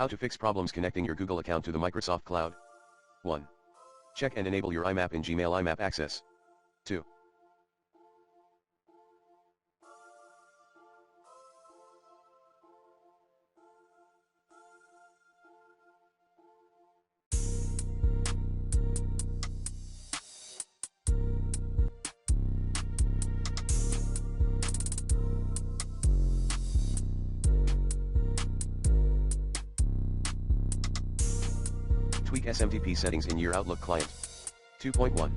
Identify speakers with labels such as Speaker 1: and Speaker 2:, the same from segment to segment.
Speaker 1: How to fix problems connecting your Google account to the Microsoft Cloud. 1. Check and enable your IMAP in Gmail IMAP access. 2. Tweak SMTP settings in your Outlook client. 2.1.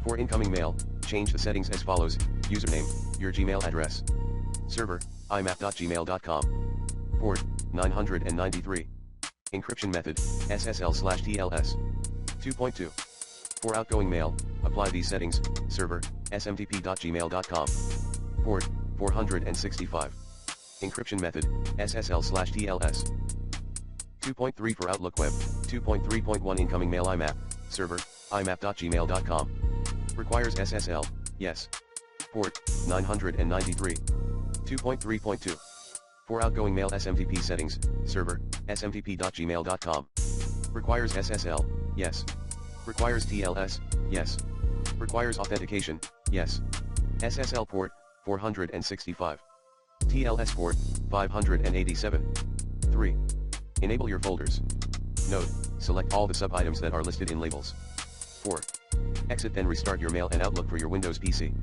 Speaker 1: For incoming mail, change the settings as follows: username, your Gmail address. Server, imap.gmail.com. Port, 993. Encryption method, SSL/TLS. 2.2. For outgoing mail, apply these settings: server, smtp.gmail.com. Port, 465. Encryption method, SSL/TLS. 2.3 For Outlook Web, 2.3.1 Incoming Mail IMAP, Server, imap.gmail.com. Requires SSL, yes. Port, 993. 2.3.2. For Outgoing Mail SMTP Settings, Server, smtp.gmail.com. Requires SSL, yes. Requires TLS, yes. Requires Authentication, yes. SSL port, 465. TLS port, 587. 3. Enable your folders. Note, select all the sub-items that are listed in labels. 4. Exit then restart your Mail and Outlook for your Windows PC.